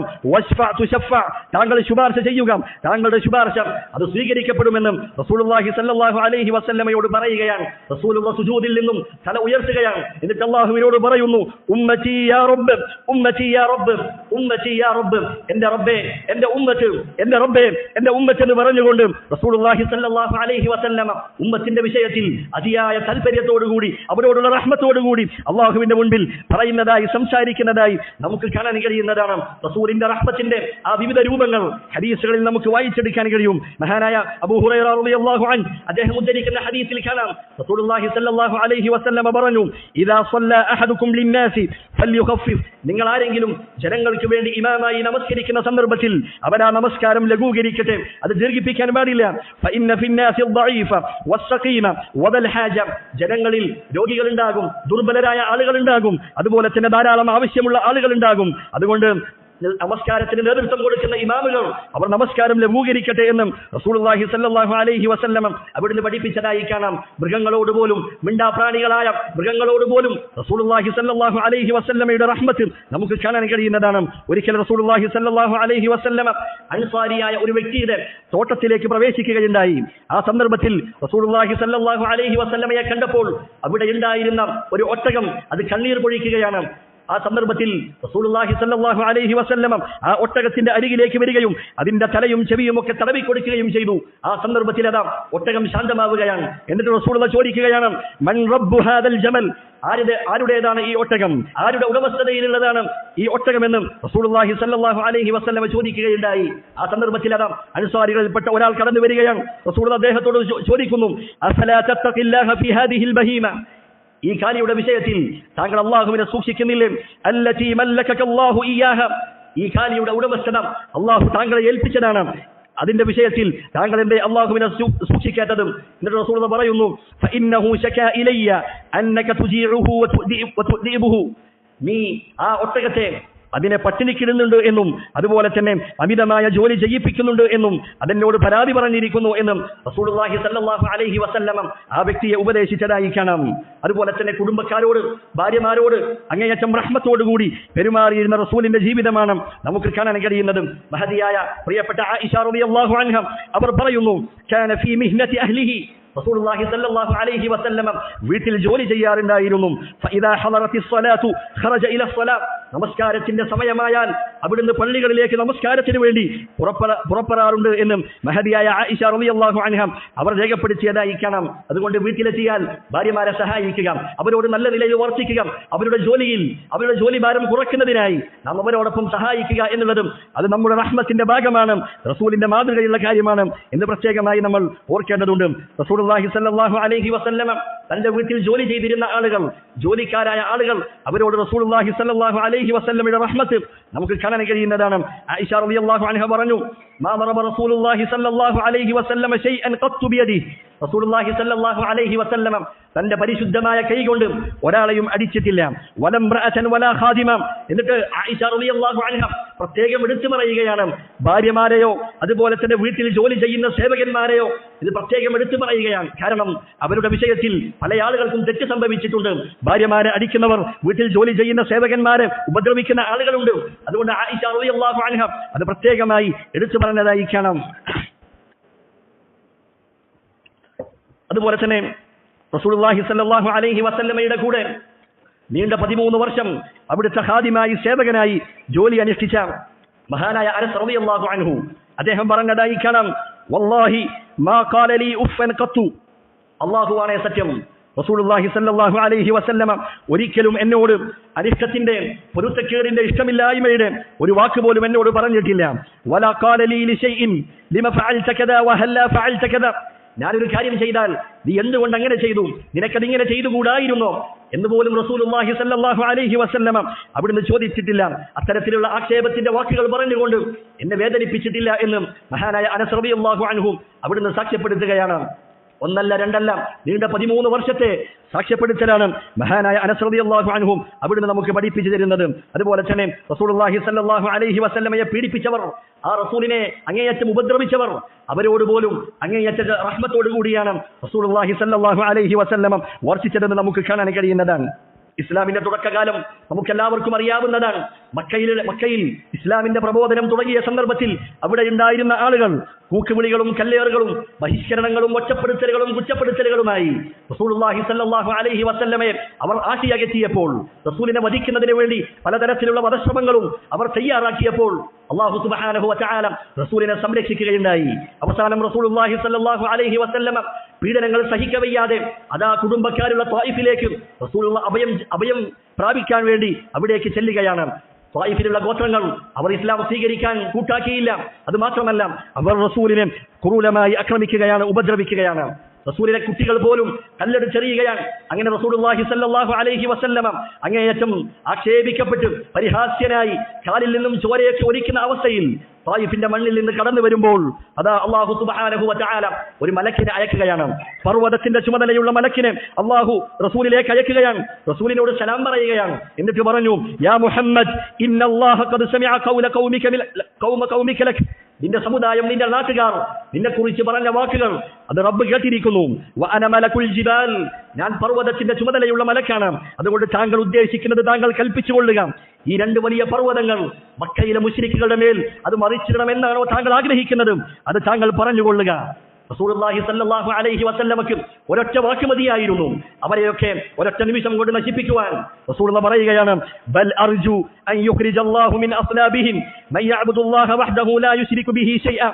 താങ്കൾ ശുപാർശ ചെയ്യുക, താങ്കളുടെ ശുപാർശ അത് സ്വീകരിക്കപ്പെടുമെന്ന് റസൂലുള്ളാഹി സ്വല്ലല്ലാഹു അലൈഹി വസല്ലമയോട് പറയുകയാണ്. റസൂലുള്ളാഹി സുജൂദിൽ നിന്നും തല ഉയർത്തുകയാണ്. എന്നിട്ട് അല്ലാഹുവിനോട് പറയുന്നു, ഉമ്മതി യാ റബ്ബ്, ഉമ്മതി യാ റബ്ബ്, ഉമ്മതി യാ റബ്ബ്, എന്റെ റബ്ബേ, എന്റെ ഉമ്മത്ത്, എന്റെ റബ്ബേ, എന്റെ ഉമ്മത്ത് എന്ന് പറഞ്ഞുകൊണ്ട് റസൂലുള്ളാഹി സ്വല്ലല്ലാഹു അലൈഹി വസല്ലമ ഉമ്മത്തിന്റെ വിഷയത്തിൽ അതിയായ താൽപര്യത്തോടുകൂടി അവരോടുള്ള റഹ്മത്തോടുകൂടി അല്ലാഹുവിന്റെ മുൻപിൽ പറയുന്നതായി, സംസാരിക്കുന്നതായി നമുക്ക് കാണാൻ കഴിയുന്നതാണ്. റസൂലിന്റെ റഹ്മത്തിന്റെ ആ വിവിധ രൂപങ്ങൾ ഹദീസുകളിൽ നമുക്ക് വായിച്ചെടുക്കാൻ കഴിയും. മഹാനായ അബൂ ഹുറൈറ റളിയല്ലാഹു അൻഹു അദ്ദേഹം ഉദ്ധരിക്കുന്ന ഹദീസിൽ കാണാം, റസൂലുള്ളാഹി സ്വല്ലല്ലാഹു അലൈഹി വസല്ലമ പറഞ്ഞു, ഇദാ സ്വല്ല അഹദുകും ലിന്നാസി ഫൽയുഖഫിഫ്. നിങ്ങൾ ആരെങ്കിലും ജനങ്ങൾക്ക് വേണ്ടി ഇമാമായി നമസ്കരിക്കുന്ന സന്ദർഭത്തിൽ അവർ ആ നമസ്കാരം ലഘൂകരിക്കട്ടെ, അത് ദീർഘിപ്പിക്കാൻ പാടില്ല. ഫഇന്ന ഫിന്നാസി ളഈഫ വസ്സഖീമ വദൽ ഹാജ. ജനങ്ങളിൽ രോഗികളുണ്ടാകും, ദുർബലരായ ആളുകളുണ്ടാകും, അതുപോലെ തന്നെ ധാരാളം ആവശ്യമുള്ള ആളുകളുണ്ടാകും. അതുകൊണ്ട് നമസ്കാരത്തിന് നേതൃത്വം കൊടുക്കുന്ന ഇമാമുകൾ അവർ നമസ്കാരം ലഘൂകരിക്കട്ടെ എന്നും റസൂലുള്ളാഹി സ്വല്ലല്ലാഹു അലൈഹി വസല്ലം അവിടുന്ന് പഠിപ്പിച്ചതായി കാണാം. മൃഗങ്ങളോട് പോലും, മിണ്ടാപ്രാണികളായ മൃഗങ്ങളോട് പോലും റസൂലുള്ളാഹി സ്വല്ലല്ലാഹു അലൈഹി വസല്ലമയുടെ റഹ്മത്ത് നമുക്ക് കാണാൻ കഴിയുന്നതാണ്. ഒരിക്കൽ റസൂലുള്ളാഹി സ്വല്ലല്ലാഹു അലൈഹി വസല്ലം അൻസാരിയായ ഒരു വ്യക്തിയുടെ തോട്ടത്തിലേക്ക് പ്രവേശിക്കുകയുണ്ടായി. ആ സന്ദർഭത്തിൽ റസൂലുള്ളാഹി സ്വല്ലല്ലാഹു അലൈഹി വസല്ലമയെ കണ്ടപ്പോൾ അവിടെ ഉണ്ടായിരുന്ന ഒരു ഒട്ടകം അത് കണ്ണീർ പൊഴിക്കുകയാണ്. ആ സന്ദർഭത്തിൽ റസൂലുള്ളാഹി സ്വല്ലല്ലാഹു അലൈഹി വസല്ലം ആ ഒട്ടകത്തിന്റെ അരികിലേക്ക് വരികയും അതിന്റെ തലയും ചെവിയും ഒക്കെ തടവി കൊടുക്കുകയും ചെയ്തു. ആ സന്ദർഭത്തിൽ അതാ ഒട്ടകം ശാന്തമാവുകയാണ്. എന്നിട്ട് റസൂലുള്ളാഹി ചോദിക്കുകയാണ്, മൻ റബ്ബു ഹാദൽ ജമൽ. ആരുടേതാണ് ഈ ഒട്ടകം, ആരുടെ ഉടമസ്ഥതയിലുള്ളതാണ് ഈ ഒട്ടകമെന്ന് റസൂലുള്ളാഹി സ്വല്ലല്ലാഹു അലൈഹി വസല്ലം ചോദിക്കുകയുണ്ടായി. ആ സന്ദർഭത്തിൽ അതാ അൻസാരികളിൽപ്പെട്ട ഒരാൾ കടന്നു വരികയാണ്. റസൂലുള്ളാഹി അദ്ദേഹത്തോട് ചോദിക്കുന്നു, അഫലാ തത്തഖില്ലാഹ ഫീ ഹാദിഹിൽ ബഹീമ. ഈ കാലിയുടെ വിഷയത്തിൽ താങ്കൾ അല്ലാഹുവിനെ സൂക്ഷിക്കുന്നില്ലേ? അല്ലതി മല്ലകല്ലാഹു ഇയ്യാഹ. ഈ കാലിയുടെ ഉടമസ്ഥത അല്ലാഹു താങ്കളെ ഏൽപ്പിച്ചതാണ്. അതിന്റെ വിഷയത്തിൽ താങ്കൾ എന്റെ അല്ലാഹുവിനെ സൂക്ഷിക്കാത്തതും. എന്നിട്ട് റസൂലുള്ളാഹി പറയുന്നു, ഫഇന്നഹു ശകാ ഇലയ്യ അന്നക തുജീഉഹു വതുദീബുഹു. നീ ആ ഒട്ടകത്തെ അതിനെ പട്ടിണിക്കിടുന്നുണ്ട് എന്നും അതുപോലെ തന്നെ അമിതമായ ജോലി ചെയ്യിപ്പിക്കുന്നുണ്ട് എന്നും അതെന്നോട് പരാതി പറഞ്ഞിരിക്കുന്നു എന്നും റസൂലുള്ളാഹി സ്വല്ലല്ലാഹു അലൈഹി വസല്ലം ആ വ്യക്തിയെ ഉപദേശിച്ചതായി കാണാം. അതുപോലെ തന്നെ കുടുംബക്കാരോട്, ഭാര്യമാരോട് അങ്ങേയറ്റം റഹ്മത്തോടുകൂടി പെരുമാറിയിരുന്ന റസൂലിന്റെ ജീവിതമാണ് നമുക്ക് കാണാൻ കഴിയുന്നത്. മഹദിയായ പ്രിയപ്പെട്ട ആയിഷ റളിയല്ലാഹു അൻഹ അവർ പറയുന്നു, കാന ഫീ മിഹ്നതി അഹ്ലിഹി. റസൂലുള്ളാഹി സ്വല്ലല്ലാഹു അലൈഹി വസല്ലം വീട്ടിൽ ജോലി ചെയ്യാറുണ്ടായിരുന്നു. ഫഇദാ ഹളറത്തിസ് സ്വലാത്തു ഖറജ ഇല സ്വലാത്ത്. നമസ്കാരത്തിന്റെ സമയമായാൽ അവിടുന്ന് പള്ളികളിലേക്ക് നമസ്കാരത്തിന് വേണ്ടി പുറപ്പെടാറുണ്ട് എന്നും മഹദിയായ ആയിഷ റളിയല്ലാഹു അൻഹ അവർ രേഖപ്പെടുത്തിയതായി കാണാം. അതുകൊണ്ട് വീട്ടിലെത്തിയാൽ ഭാര്യമാരെ സഹായിക്കുക, അവരോട് നല്ല നിലയിൽ വർത്തിക്കുക, അവരുടെ ജോലി ഭാരം കുറയ്ക്കുന്നതിനായി നാം അവരോടൊപ്പം സഹായിക്കുക എന്നുള്ളതും അത് നമ്മുടെ റഹ്മത്തിന്റെ ഭാഗമാണ്, റസൂലിന്റെ മാതൃകയുള്ള കാര്യമാണ് എന്ന് പ്രത്യേകമായി നമ്മൾ ഓർക്കേണ്ടതുണ്ട്. റസൂലുള്ളാഹി സ്വല്ലല്ലാഹു അലൈഹി വസല്ലം തന്റെ വീട്ടിൽ ജോലി ചെയ്തിരുന്ന ആളുകൾ, ജോലിക്കാരായ ആളുകൾ, അവരോട് റസൂലുള്ളാഹി സ്വല്ലല്ലാഹു അലൈഹി വസല്ലമയുടെ റഹ്മത്ത് നമുക്ക് കാണാൻ കഴിയുന്നതാണ്. ആയിഷ റളിയല്ലാഹു അൻഹ പറഞ്ഞു, മാ ദറബ റസൂലുള്ളാഹി സ്വല്ലല്ലാഹു അലൈഹി വസല്ലം ശൈഅൻ ഖത്തു ബിയദിഹി. റസൂലുള്ളാഹി സ്വല്ലല്ലാഹു അലൈഹി വസല്ലം തന്റെ പരിശുദ്ധമായ കൈകൊണ്ട് ഒരാളെയും അടിച്ചിട്ടില്ല. വലംറഅതൻ വലാ ഖാദിമ. എന്നിട്ട് ആയിഷ റളിയല്ലാഹു അൻഹ പ്രത്യേകം എടുത്തു പറയുകയാണ്, ഭാര്യമാരെയോ അതുപോലെ തന്നെ വീട്ടിൽ ജോലി ചെയ്യുന്ന സേവകന്മാരെയോ ഇത് പ്രത്യേകം എടുത്തു പറയുകയാണ്. കാരണം അവരുടെ വിഷയത്തിൽ പല ആളുകൾക്കും തെറ്റ് സംഭവിച്ചിട്ടുണ്ട്. ഭാര്യമാരെ അടിക്കുന്നവർ, വീട്ടിൽ ജോലി ചെയ്യുന്ന സേവകന്മാരെ ഉപദ്രവിക്കുന്ന ആളുകളുണ്ട്. അതുകൊണ്ട് ആയിഷ റളിയല്ലാഹു അൻഹ അത് പ്രത്യേകമായി എടുത്തു പറഞ്ഞതായി കാണാം. അതുപോലെ തന്നെ റസൂലുള്ളാഹി സ്വല്ലല്ലാഹു അലൈഹി വസല്ലമയുടെ കൂടെ നീണ്ട 13 വർഷം അവിടുത്തെ ഖാദിമായി, സേവകനായി ജോലി അനുഷ്ഠിച്ച മഹാനായ അനസ് റളിയല്ലാഹു അൻഹു അദ്ദേഹം പറഞ്ഞതായി കാണാം, വല്ലാഹി മാ ഖാല ലീ ഉഫൻ ഖത്തു. അല്ലാഹുവാണേ സത്യം, റസൂലുള്ളാഹി സ്വല്ലല്ലാഹു അലൈഹി വസല്ലമ ഒരിക്കലും എന്നോട് അനിഷ്ടത്തിന്റെ, പൊരുത്തക്കേടിന്റെ, ഇഷ്ടമില്ലായ്മയുടെ ഒരു വാക്ക് പോലും എന്നോട് പറഞ്ഞിട്ടില്ല. വലാ ഖാല ലീ ലിശൈഇൻ ലിമ ഫഅൽത കദാ വഹല്ലാ ഫഅൽത കദാ, ഞാനൊരു കാര്യം ചെയ്താൽ നീ എന്തുകൊണ്ട് അങ്ങനെ ചെയ്തു, നിനക്കതിങ്ങനെ ചെയ്തുകൂടായിരുന്നോ എന്ന് പോലും റസൂലുള്ളാഹി സ്വല്ലല്ലാഹു അലൈഹി വസല്ലമ അവിടുന്ന് ചോദിച്ചിട്ടില്ല. അത്തരത്തിലുള്ള ആക്ഷേപത്തിന്റെ വാക്കുകൾ പറഞ്ഞുകൊണ്ട് എന്നെ വേദനിപ്പിച്ചിട്ടില്ല എന്ന് മഹാനായ അനസ് റളിയല്ലാഹു അൻഹു അവിടുന്ന് സാക്ഷ്യപ്പെടുത്തുകയാണ്. ഒന്നല്ല രണ്ടല്ല, നീണ്ട 13 വർഷത്തെ സാക്ഷ്യപ്പെടുത്തലാണ് മഹാനായ അനസ് റളിയല്ലാഹു അൻഹു അവിടുന്ന് നമുക്ക് പഠിപ്പിച്ചു തരുന്നത്. അതുപോലെ തന്നെ റസൂലുള്ളാഹി സ്വല്ലല്ലാഹു അലൈഹി വസല്ലമയെ പീഡിപ്പിച്ചവർ, ആ റസൂലിനെ അങ്ങേയറ്റം ഉപദ്രവിച്ചവർ, അവരോട് പോലും അങ്ങേയറ്റ റഹ്മത്തോടു കൂടിയാണ് റസൂലുള്ളാഹി സ്വല്ലല്ലാഹു അലൈഹി വസല്ലമ വർഷിച്ചതെന്ന് നമുക്ക് കാണാൻ കഴിയുന്നതാണ്. ഇസ്ലാമിന്റെ തുടക്കകാലം നമുക്കെല്ലാവർക്കും അറിയാവുന്നതാണ്. മക്കയിൽ ഇസ്ലാമിന്റെ പ്രബോധനം തുടങ്ങിയ സന്ദർഭത്തിൽ അവിടെ ഉണ്ടായിരുന്ന ആളുകൾ കൂക്കുവിളികളും കല്ലേറുകളും ബഹിഷ്കരണങ്ങളും ഒറ്റപ്പെടുത്തലുകളും കുറ്റപ്പെടുത്തലുകളുമായി റസൂലുള്ളാഹി സ്വല്ലല്ലാഹു അലൈഹി വസല്ലമയെ അവർ ആട്ടിയകറ്റിയപ്പോൾ, റസൂലിനെ വധിക്കുന്നതിന് വേണ്ടി പലതരത്തിലുള്ള വധശ്രമങ്ങളും അവർ തയ്യാറാക്കിയപ്പോൾ അല്ലാഹു സുബ്ഹാനഹു വ തആല റസൂലിനെ സംരക്ഷിക്കുകയുണ്ടായി. അവസാനം റസൂലുള്ളാഹി സ്വല്ലല്ലാഹു അലൈഹി വസല്ലമ പീഡനങ്ങൾ സഹിക്കവയ്യാതെ അതാ കുടുംബക്കാരുള്ള ത്വായിഫിലേക്ക് റസൂലുള്ള അഭയം പ്രാപിക്കാൻ വേണ്ടി അവിടേക്ക് ചെല്ലുകയാണ്. ത്വായിഫിലുള്ള ഗോത്രങ്ങൾ അവർ ഇസ്ലാം സ്വീകരിക്കാൻ കൂട്ടാക്കിയില്ല. അത് മാത്രമല്ല, അവർ റസൂലിനെ ക്രൂരമായി ആക്രമിക്കുകയാണ്, ഉപദ്രവിക്കുകയാണ്. റസൂലിലെ കുട്ടികൾ പോലും കല്ലെടുത്തെറിയുകയാണ്. അങ്ങനെ റസൂലുള്ളാഹി സ്വല്ലല്ലാഹു അലൈഹി വസല്ലമ അങ്ങേയറ്റം ആക്ഷേപിക്കപ്പെട്ട് പരിഹാസ്യനായി കാലിൽ നിന്നും ചോരയൊക്കെ ഒലിക്കുന്ന അവസ്ഥയിൽ ത്വായിഫിന്റെ മണ്ണിൽ നിന്ന് കടന്നു വരുമ്പോൾ അതാ അല്ലാഹു സുബ്ഹാനഹു വ തആല ഒരു മലക്കിനെ അയക്കുകയാണ്. പർവ്വതത്തിന്റെ ചുമതലയുള്ള മലക്കിനെ അല്ലാഹു റസൂലിലേക്ക് അയക്കുകയാണ്. റസൂലിനോട് സലാം പറയുകയാണ്. എന്നിട്ട് പറഞ്ഞു, യാ മുഹമ്മദ് ഇന്നല്ലാഹ ഖദ് സമിഅ ഖൗല ഖൗമിക ലക്, നിന്റെ സമുദായം, നിന്റെ നാട്ടുകാർ നിന്നെ കുറിച്ച് പറഞ്ഞ വാക്കുകൾ അത് റബ്ബ് കേട്ടിരിക്കുന്നു. വഅന മലകുൽ ജിബാൽ, ഞാൻ പർവ്വതത്തിന്റെ ചുമതലയുള്ള മലക്കാണ്. അതുകൊണ്ട് താങ്കൾ ഉദ്ദേശിക്കുന്നത് താങ്കൾ കൽപ്പിച്ചുകൊള്ളുക. ഈ 2 വലിയ പർവ്വതങ്ങൾ മക്കയിലെ മുശ്രിക്കുകളുടെ മേൽ അത് മറിച്ചിടണമെന്നാണോ താങ്കൾ ആഗ്രഹിക്കുന്നത്, അത് താങ്കൾ പറഞ്ഞുകൊള്ളുക. റസൂലുള്ളാഹി സ്വല്ലല്ലാഹു അലൈഹി വസല്ലമക്ക് ഒരൊറ്റ വാക്ക് മതിയായിരുന്നു അവരെയൊക്കെ ഒരൊറ്റ നിമിഷം കൊണ്ട് നശിപ്പിക്കുവാൻ. റസൂലുള്ള പറയുകയാണ്, ബൽ അർജു അൻ യുഖ്രിജല്ലാഹു മിൻ അസ്ലാബിഹിം മൻ യഅബ്ദുല്ലാഹ വഹ്ദഹു ലാ യുശ്രികു ബിഹി ശൈഅ,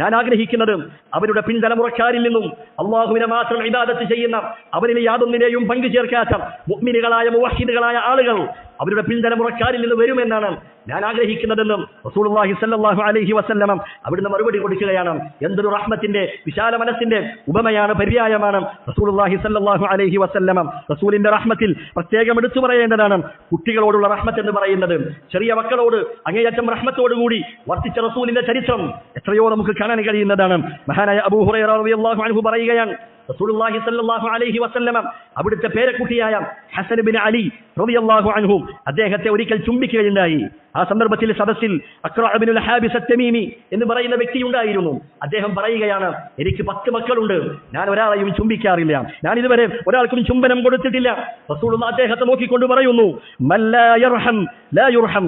ഞാൻ ആഗ്രഹിക്കുന്നത് അവരുടെ പിൻതലമുറക്കാരിൽ നിന്നും അല്ലാഹുവിനെ മാത്രം ഇബാദത്ത് ചെയ്യുന്ന, അവരിൽ യാതൊന്നിനെയും പങ്കു ചേർക്കാത്ത മുഅ്മിനുകളായ മുവഹ്ഹിദുകളായ ആളുകൾ അവരുടെ പിൻതലമുറക്കാരിൽ നിന്ന് വരുമെന്നാണ് ഞാൻ ആഗ്രഹിക്കുന്നതെന്നും റസൂലുള്ളാഹി സ്വല്ലല്ലാഹു അലൈഹി വസല്ലമ അവിടുന്ന് മറുപടി കൊടുക്കുകയാണ്. എന്തൊരു റഹ്മത്തിന്റെ, വിശാല മനസ്സിന്റെ ഉപമയാണ്, പര്യായമാണ് റസൂലുള്ളാഹി സ്വല്ലല്ലാഹു അലൈഹി വസല്ലമ. റസൂലിന്റെ റഹ്മത്തിൽ പ്രത്യേകം എടുത്തു പറയേണ്ടതാണ് കുട്ടികളോടുള്ള റഹ്മത്ത് എന്ന് പറയുന്നത്. ചെറിയ മക്കളോട് അങ്ങേയറ്റം റഹ്മത്തോടുകൂടി വർത്തിച്ച റസൂലിന്റെ ചരിത്രം എത്രയോ നമുക്ക് കാണാൻ കഴിയുന്നതാണ്. മഹാനായ അബൂ ഹുറൈറ റളിയല്ലാഹു അൻഹു പറയുകയാണ്, റസൂലുള്ളാഹി സ്വല്ലല്ലാഹു അലൈഹി വസല്ലമ അവിടുത്തെ പേരക്കുട്ടിയായ ഹസൻ ഇബ്നു അലി റളിയല്ലാഹു അൻഹു അദ്ദേഹത്തെ ഒരിക്കൽ ചുംബിക്കുകയുണ്ടായി. ആ സന്ദർഭത്തിൽ സദസ്സിൽ അഖ്റഅ ഇബ്നുൽ ഹാബിസ് അത്തമീമി എന്ന് പറയുന്ന വ്യക്തി ഉണ്ടായിരുന്നു. അദ്ദേഹം പറയുകയാണ്, എനിക്ക് 10 മക്കളുണ്ട്, ഞാൻ ഒരാളെയും ചുംബിക്കാറില്ല, ഞാൻ ഇതുവരെ ഒരാൾക്കും ചുംബനം കൊടുത്തിട്ടില്ല. റസൂലുള്ളാഹി അദ്ദേഹത്തെ നോക്കിക്കൊണ്ട് പറയുന്നു, മല്ലാ യർഹം ലാ യുർഹം,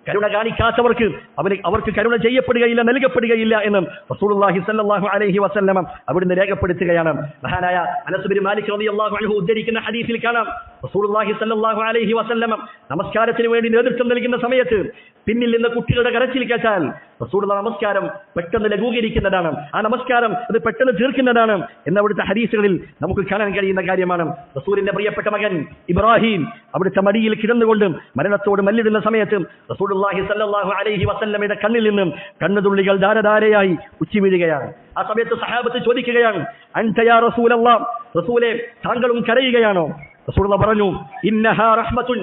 കരുണ കാണിക്കാത്തവർക്ക് അവർക്ക് കരുണ ചെയ്യപ്പെടുകയില്ല, നൽകപ്പെടുകയില്ല എന്ന് റസൂലുള്ളാഹി സ്വല്ലല്ലാഹു അലൈഹി വസല്ലമ അവിടുന്ന് രേഖപ്പെടുത്തുകയാണ്. മഹാനായ അനസ് ബിൻ മാലിക് റളിയല്ലാഹു അൻഹു ഉദ്ധരിക്കുന്ന ഹദീസിൽ കാണാം, റസൂലുള്ളാഹി സ്വല്ലല്ലാഹു അലൈഹി വസല്ലമ നമസ്കാരത്തിന് വേണ്ടി നേതൃത്വം നൽകുന്ന സമയത്ത് പിന്നിൽ നിന്ന് കുട്ടികളുടെ കരച്ചിൽ കേട്ടാൽ റസൂലുള്ള നമസ്കാരം പെട്ടെന്ന് ലഘൂകരിക്കുന്നതാണ്, ആ നമസ്കാരം അത് പെട്ടെന്ന് തീർക്കുന്നതാണ് എന്ന് അവിടുത്തെ ഹദീസുകളിൽ നമുക്ക് കാണാൻ കഴിയുന്ന കാര്യമാണ്. റസൂലിന്റെ പ്രിയപ്പെട്ട മകൻ ഇബ്രാഹിം അവിടുത്തെ മടിയിൽ കിടന്നുകൊണ്ട് മരണത്തോട് മല്ലിടുന്ന സമയത്ത് റസൂലുള്ളാഹി സ്വല്ലല്ലാഹു അലൈഹി വസല്ലമയുടെ കണ്ണിൽ നിന്നും കണ്ണുതുള്ളികൾ ധാരധാരയായി ഉച്ചി വീഴുകയാണ്. ആ സമയത്ത് സഹാബത്ത് ചോദിക്കുകയാണ്, അൻത യാ റസൂലല്ലാഹ്, റസൂലേ താങ്കളും കരയുകയാണോ? റസൂലുള്ള പറഞ്ഞു, ഇന്നഹാ റഹ്മത്തുൻ,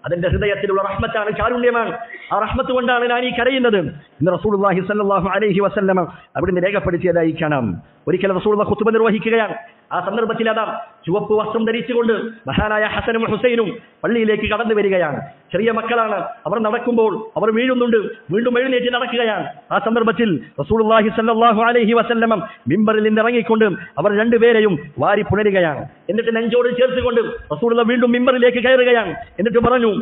അതെന്റെ ഹൃദയത്തിലുള്ള റഹ്മത്താണ്, കാരുണ്യമാണ്, ആ റഹ്മത്ത് കൊണ്ടാണ് ഞാൻ ഈ കരയുന്നത് എന്ന് റസൂലുള്ളാഹി സ്വല്ലല്ലാഹു അലൈഹി വസല്ലമ അവിടുന്ന് രേഖപ്പെടുത്തിയതായി കാണാം. ഒരിക്കൽ റസൂലുള്ള ഖുത്ബ നിർവഹിക്കുകയാണ്. ആ സന്ദർഭത്തിൽ അതാ ചുവപ്പ് വസ്ത്രം ധരിച്ചുകൊണ്ട് മഹാനായ ഹസനും ഹുസൈനും പള്ളിയിലേക്ക് കടന്നു വരികയാണ്. ചെറിയ മക്കളാണ്, അവർ നടക്കുമ്പോൾ അവർ വീഴുന്നുണ്ട്, വീണ്ടും എഴുന്നേറ്റ് നടക്കുകയാണ്. ആ സന്ദർഭത്തിൽ റസൂലുള്ളാഹി സ്വല്ലല്ലാഹു അലൈഹി വസല്ലമ മിമ്പറിൽ നിന്ന് ഇറങ്ങിക്കൊണ്ട് അവർ 2 പേരെയും വാരി പുണരുകയാണ്. എന്നിട്ട് നെഞ്ചോട് ചേർത്തുകൊണ്ട് റസൂലുള്ള വീണ്ടും മിമ്പറിലേക്ക് കയറുകയാണ്. എന്നിട്ട് പറഞ്ഞു,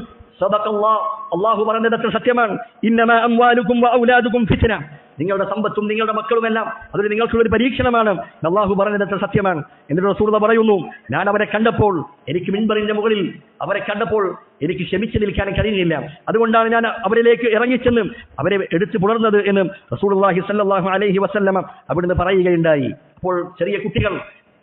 സദഖല്ലാഹ്, അല്ലാഹു പറഞ്ഞത് സത്യമാണ്, ഇന്നമാ അംവാലുകും വഔലാദുകും ഫിത്ന, നിങ്ങളുടെ സമ്പത്തും നിങ്ങളുടെ മക്കളുമെല്ലാം അതൊരു നിങ്ങൾക്കുള്ള ഒരു പരീക്ഷണമാണ്, അല്ലാഹു പറഞ്ഞത് സത്യമാണ്. എന്നിട്ട് റസൂലുള്ള പറയുന്നു, ഞാൻ അവരെ കണ്ടപ്പോൾ, എനിക്ക് മിൻബറിന്റെ മുകളിൽ അവരെ കണ്ടപ്പോൾ എനിക്ക് ക്ഷമിച്ചു നിൽക്കാൻ കഴിയുന്നില്ല, അതുകൊണ്ടാണ് ഞാൻ അവരിലേക്ക് ഇറങ്ങിച്ചെന്ന് അവരെ എടുത്തു പുണർന്നത് എന്ന് റസൂലുള്ളാഹി സ്വല്ലല്ലാഹു അലൈഹി വസല്ലമ അവിടുന്ന് പറയുകയുണ്ടായി. അപ്പോൾ ചെറിയ കുട്ടികൾ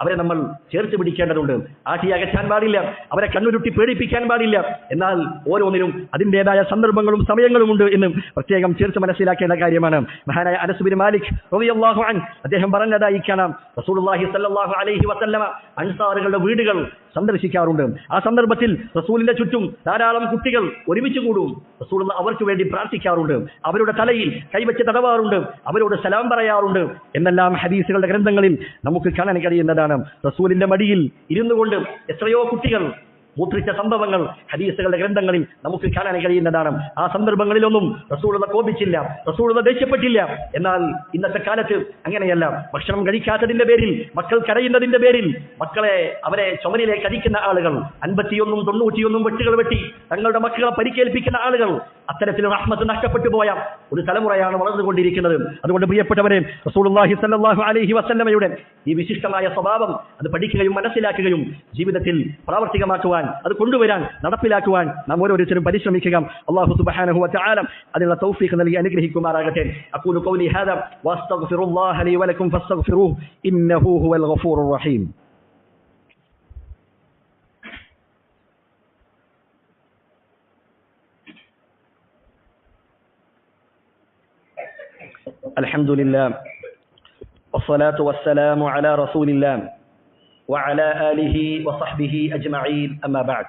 അവരെ നമ്മൾ ചേർത്ത് പിടിക്കേണ്ടതുണ്ട്. ആട്ടി അകറ്റാൻ പാടില്ല, അവരെ കണ്ണുരുട്ടി പേടിപ്പിക്കാൻ പാടില്ല. എന്നാൽ ഓരോന്നിനും അതിൻ്റെതായ സന്ദർഭങ്ങളും സമയങ്ങളുമുണ്ട് എന്ന് പ്രത്യേകം ചേർത്ത് മനസ്സിലാക്കേണ്ട കാര്യമാണ്. മഹാനായ അനസ് ബിൻ മാലിക് റളിയല്ലാഹു അൻഹു അദ്ദേഹം പറഞ്ഞതായി കാണാം, റസൂലുള്ളാഹി സ്വല്ലല്ലാഹു അലൈഹി വസല്ലമ അൻസാറുകളുടെ വീടുകൾ സന്ദർശിക്കാറുണ്ട്. ആ സന്ദർഭത്തിൽ റസൂലിന്റെ ചുറ്റും ധാരാളം കുട്ടികൾ ഒരുമിച്ച് കൂടും. റസൂൽ അവർക്ക് വേണ്ടി പ്രാർത്ഥിക്കാറുണ്ട്, അവരുടെ തലയിൽ കൈവച്ച് തടവാറുണ്ട്, അവരോട് സലാം പറയാറുണ്ട് എന്നെല്ലാം ഹദീസുകളുടെ ഗ്രന്ഥങ്ങളിൽ നമുക്ക് കാണാൻ കഴിയുന്നതാണ്. റസൂലിന്റെ മടിയിൽ ഇരുന്നു കൊണ്ട് എത്രയോ കുട്ടികൾ മൂത്രിച്ച സംഭവങ്ങൾ ഹദീസുകളുടെ ഗ്രന്ഥങ്ങളിൽ നമുക്ക് കാണാൻ കഴിയുന്നതാണ്. ആ സന്ദർഭങ്ങളിലൊന്നും റസൂലുള്ളാഹി കോപിച്ചില്ല, റസൂലുള്ളാഹി ദേഷ്യപ്പെട്ടില്ല. എന്നാൽ ഇന്നത്തെ കാലത്ത് അങ്ങനെയല്ല. ഭക്ഷണം കഴിക്കാത്തതിന്റെ പേരിൽ, മക്കൾ കരയുന്നതിന്റെ പേരിൽ അവരെ ചുമരിലേക്ക് അടിക്കുന്ന ആളുകൾ, 51 91 വെട്ടുകൾ വെട്ടി തങ്ങളുടെ മക്കളെ പരിക്കേൽപ്പിക്കുന്ന ആളുകൾ, അത്തരത്തിൽ റഹ്മത്ത് നഷ്ടപ്പെട്ടു പോയ ഒരു തലമുറയാണ് വളർന്നുകൊണ്ടിരിക്കുന്നത്. അതുകൊണ്ട് പ്രിയപ്പെട്ടവരെ, റസൂലുള്ളാഹി സ്വല്ലല്ലാഹു അലൈഹി വസല്ലമയുടെ ഈ വിശിഷ്ടമായ സ്വഭാവം അത് പഠിക്കുകയും മനസ്സിലാക്കുകയും ജീവിതത്തിൽ പ്രാവർത്തികമാക്കുവാൻ, അത് കൊണ്ടുവരാൻ, നടപ്പിലാക്കുവാൻ നാം ഓരോരുത്തരും പരിശ്രമിക്കുക. അല്ലാഹു സുബ്ഹാനഹു വ തആല അതിനുള്ള തൗഫീഖ് നൽകി അനുഗ്രഹിക്കുമാറാകട്ടെ. അഖൂലു ഖൗലി ഹാദാ വഅസ്തഗ്ഫിറുല്ലാഹ ലി വലക്കും ഫസ്തഗ്ഫിറൂഹു ഇന്നഹു ഹുവൽ ഗഫൂറുർ റഹീം. അൽഹംദുലില്ലാഹ് വസ്സലാത്തു വസ്സലാമു അലാ റസൂലില്ലാഹ് وعلى آله وصحبه أجمعين أما بعد.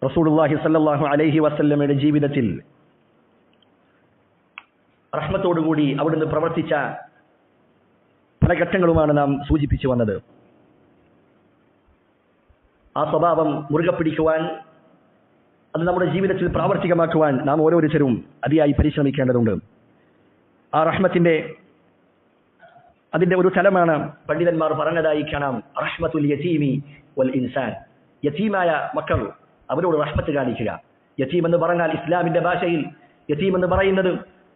റസൂലുള്ളാഹി സ്വല്ലല്ലാഹു അലൈഹി വസല്ലമയുടെ ജീവിതത്തിൽ റഹ്മത്തോടുകൂടി അവിടുന്ന് പ്രവർത്തിച്ച പല ഘട്ടങ്ങളുമാണ് നാം സൂചിപ്പിച്ചു വന്നത്. ആ സ്വഭാവം മുറുകെ പിടിക്കുവാൻ, അത് നമ്മുടെ ജീവിതത്തിൽ പ്രാവർത്തികമാക്കുവാൻ നാം ഓരോരുത്തരും അതിയായി പരിശ്രമിക്കേണ്ടതുണ്ട്. ആ റഹ്മത്തിന്റെ അതിന്റെ ഒരു തലമാണ് പണ്ഡിതന്മാർ പറഞ്ഞതായി കാണാം, റഹ്മത്തുൽ യതീമി വൽ ഇൻസാൻ. യതീമായ മക്കൾ, അവരോട് റഹ്മത്ത് കാണിക്കുക. യതീം എന്ന് പറഞ്ഞാൽ ഇസ്ലാമിന്റെ ഭാഷയിൽ യതീം എന്ന് പറയുന്നത്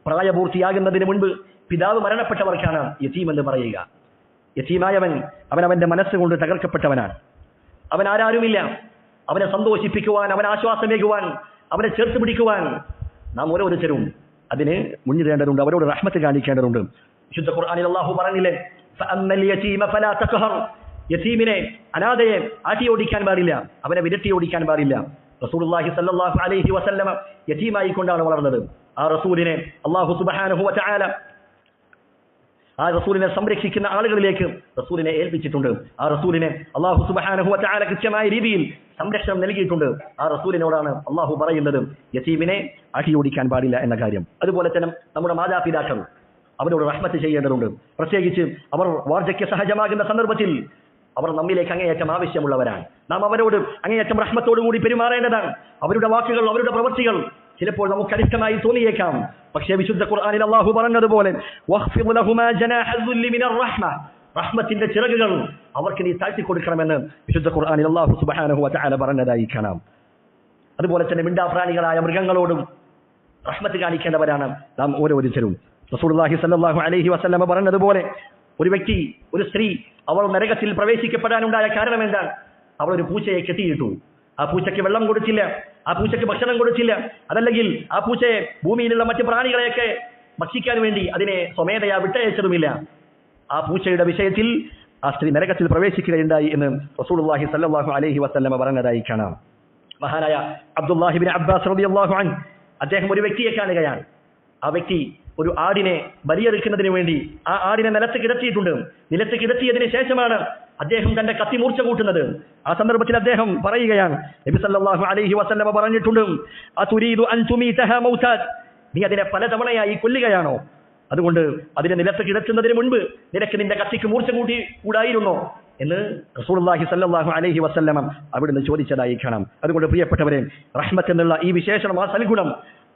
പ്രായപൂർത്തിയാകുന്നതിന് മുൻപ് പിതാവ് മരണപ്പെട്ടവർക്കാണ് യതീം എന്ന് പറയുക. യതീമായവൻ അവന്റെ മനസ്സുകൊണ്ട് തകർക്കപ്പെട്ടവനാണ്. അവൻ ആരാരുമില്ല. അവനെ സന്തോഷിപ്പിക്കുവാൻ, അവനെ ആശ്വാസമേകുവാൻ, അവനെ ചേർത്ത് പിടിക്കുവാൻ നാം ഓരോരുത്തരും അതിന് മുന്നിടേണ്ടതുണ്ട്, അവരോട് റഹ്മത്ത് കാണിക്കേണ്ടതുണ്ട്. വിശുദ്ധ ഖുർആനിൽ അല്ലാഹു പറഞ്ഞില്ലേ, ഫഅമ്മൽ യതീമ ഫലാ തഖ്ഹർ. യതീമിനെ, അനാഥയെ ആട്ടിയോടിക്കാൻ പാടില്ല, അവനെ വിരട്ടിയോടിക്കാൻ പാടില്ല. റസൂലുള്ളാഹി സ്വല്ലല്ലാഹു അലൈഹി വസല്ലമ യതീമായി കൊണ്ടാണ് വളർന്നത്. ആ റസൂലിനെ അല്ലാഹു സുബ്ഹാനഹു വ തആല ആ റസൂലിനെ സംരക്ഷിക്കുന്ന ആളുകളിലേക്ക് റസൂലിനെ ഏൽപ്പിച്ചിട്ടുണ്ട്. ആ റസൂലിനെ അല്ലാഹു സുബ്ഹാനഹു വ തആല കൃത്യമായ രീതിയിൽ സംരക്ഷണം നൽകിയിട്ടുണ്ട്. ആ റസൂലിനോടാണ് അല്ലാഹു പറയുന്നത് യതീമിനെ ആട്ടിയോടിക്കാൻ പാടില്ല എന്ന കാര്യം. അതുപോലെ തന്നെ നമ്മുടെ മാതാപിതാക്കൾ, അവരോട് റഹ്മത്ത് ചെയ്യേണ്ടതുണ്ട്. പ്രത്യേകിച്ച് അവർ വാർദ്ധക്യ സഹജമാകുന്ന സന്ദർഭത്തിൽ അവർ നമ്മിലേക്ക് അങ്ങേയറ്റം ആവശ്യമുള്ളവരാണ്. നാം അവരോട് അങ്ങേയറ്റം റഹ്മത്തോടുകൂടി പെരുമാറേണ്ടതാണ്. അവരുടെ വാക്കുകൾ, അവരുടെ പ്രവൃത്തികൾ ചിലപ്പോൾ നമുക്ക് അനിഷ്ടമായി തോന്നിയേക്കാം. പക്ഷേ വിശുദ്ധ ഖുർആനിൽ അല്ലാഹു പറഞ്ഞതുപോലെ വഖ്ഫിദ് ലഹുമാ ജനാഹ ദുല്ലി മിനർ റഹ്മ, റഹ്മത്തിന്റെ ചിറകുകൾ അവർക്ക് നീ താഴ്ത്തി കൊടുക്കണമെന്ന് വിശുദ്ധ ഖുർആനിൽ അല്ലാഹു സുബ്ഹാനഹു വ തആല പറഞ്ഞതായി കാണാം. അതുപോലെ തന്നെ മിണ്ടാപ്രാണികളായ മൃഗങ്ങളോടും റഹ്മത്ത് കാണിക്കേണ്ടവരാണ് നാം ഓരോരുത്തരും. റസൂലുള്ളാഹി സ്വല്ലല്ലാഹു അലൈഹി വസല്ലമ പറഞ്ഞതുപോലെ ഒരു വ്യക്തി, ഒരു സ്ത്രീ, അവൾ നരകത്തിൽ പ്രവേശിക്കപ്പെടാനുണ്ടായ കാരണം എന്താണ്? അവൾ ഒരു പൂച്ചയെ കെട്ടിയിട്ടു. ആ പൂച്ചയ്ക്ക് വെള്ളം കൊടുത്തില്ല, ആ പൂച്ചയ്ക്ക് ഭക്ഷണം കൊടുത്തില്ല, അതല്ലെങ്കിൽ ആ പൂച്ചയെ ഭൂമിയിലുള്ള മറ്റ് പ്രാണികളെയൊക്കെ ഭക്ഷിക്കാൻ വേണ്ടി അതിനെ സ്വമേധയാ വിട്ടയച്ചതുമില്ല. ആ പൂച്ചയുടെ വിഷയത്തിൽ ആ സ്ത്രീ നരകത്തിൽ പ്രവേശിക്കുകയുണ്ടായി എന്ന് റസൂലുള്ളാഹി സ്വല്ലല്ലാഹു അലൈഹി വസല്ലമ പറഞ്ഞതായി കാണാം. മഹാനായ അബ്ദുല്ലാഹി ഇബ്നു അബ്ബാസ് റളിയല്ലാഹു അൻഹു അദ്ദേഹം ഒരു വ്യക്തിയെ കാണുകയാണ്. ആ വ്യക്തി ഒരു ആടിനെ ബലിയെടുക്കുന്നതിന് വേണ്ടി ആ ആടിനെ നിലത്ത് കിടത്തിയിട്ടുണ്ട്. നിലത്ത് കിടത്തിയതിന് ശേഷമാണ് അദ്ദേഹം തന്റെ കത്തി മൂർച്ച കൂട്ടുന്നത്. ആ സന്ദർഭത്തിൽ അദ്ദേഹം പറയുകയാണ്, നബി സല്ലല്ലാഹു അലൈഹി വസല്ലമ പറഞ്ഞിട്ടുണ്ട്, അതുരീദു അൻ തുമീതഹാ മൗതാ, നീ അതിനെ പലതവണയായി കൊല്ലുകയാണോ? അതുകൊണ്ട് അതിനെ നിലത്ത് കിടത്തുന്നതിന് മുൻപ് നിനക്ക് നിന്റെ കത്തിക്ക് മൂർച്ച കൂടായിരുന്നോ എന്ന് റസൂലുള്ളാഹി സ്വല്ലല്ലാഹു അലൈഹി വസല്ലമ അവിടുന്ന് ചോദിച്ചതായി കാണാം. അതുകൊണ്ട് പ്രിയപ്പെട്ടവരെ, റഹ്മത്ത് എന്നുള്ള ഈ വിശേഷണം, ആ സൽഗുണം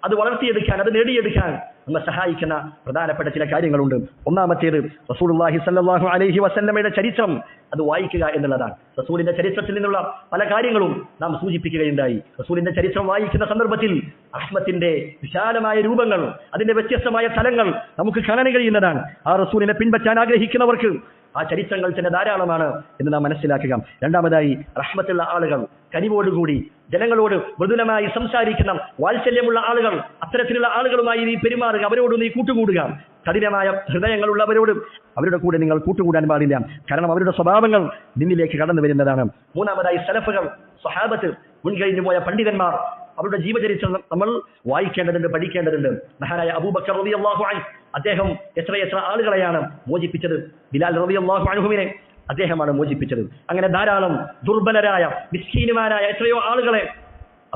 അത് വളർത്തിയെടുക്കാൻ, അത് നേടിയെടുക്കാൻ നമ്മെ സഹായിക്കുന്ന പ്രധാനപ്പെട്ട ചില കാര്യങ്ങളുണ്ട്. ഒന്നാമത്തേത് റസൂലുള്ളാഹി സ്വല്ലല്ലാഹു അലൈഹി വസല്ലമയുടെ ചരിത്രം അത് വായിക്കുക എന്നുള്ളതാണ്. റസൂലിന്റെ ചരിത്രത്തിൽ നിന്നുള്ള പല കാര്യങ്ങളും നാം സൂചിപ്പിക്കുകയുണ്ടായി. റസൂലിന്റെ ചരിത്രം വായിക്കുന്ന സന്ദർഭത്തിൽ റഹ്മത്തിന്റെ വിശാലമായ രൂപങ്ങൾ, അതിന്റെ വ്യത്യസ്തമായ തലങ്ങൾ നമുക്ക് കാണാൻ കഴിയുന്നതാണ്. ആ റസൂലിനെ പിൻപറ്റാൻ ആഗ്രഹിക്കുന്നവർക്ക് ആ ചരിത്രങ്ങൾ തന്നെ ധാരാളമാണ് എന്ന് നാം മനസ്സിലാക്കുക. രണ്ടാമതായി റഹ്മത്തുള്ള ആളുകൾ, കനിവോടുകൂടി ജനങ്ങളോട് മൃദുലമായി സംസാരിക്കുന്ന വാത്സല്യമുള്ള ആളുകൾ, അത്തരത്തിലുള്ള ആളുകളുമായി നീ പെരുമാറുക, അവരോട് നീ കൂട്ടുകൂടുക. കഠിനമായ ഹൃദയങ്ങളുള്ളവരോട് അവരുടെ കൂടെ നിങ്ങൾ കൂട്ടുകൂടാൻ പാടില്ല, കാരണം അവരുടെ സ്വഭാവങ്ങൾ നിന്നിലേക്ക് കടന്നു വരുന്നതാണ്. മൂന്നാമതായി സലഫുകൾ, സ്വഹാബത്ത്, മുൻകഴിഞ്ഞു പോയ പണ്ഡിതന്മാർ, അവരുടെ ജീവചരിത്രം നമ്മൾ വായിക്കേണ്ടതുണ്ട്, പഠിക്കേണ്ടതുണ്ട്. മഹാനായ അബൂബക്കർ റളിയല്ലാഹു അൻഹു, അദ്ദേഹം എത്ര ആളുകളെയാണ് മോചിപ്പിച്ചത്. ബിലാൽ റളിയല്ലാഹു അൻഹുവിനെ അദ്ദേഹമാണ് മോചിപ്പിച്ചത്. അങ്ങനെ ധാരാളം ദുർബലരായ മിസ്കീനുമാരായ എത്രയോ ആളുകളെ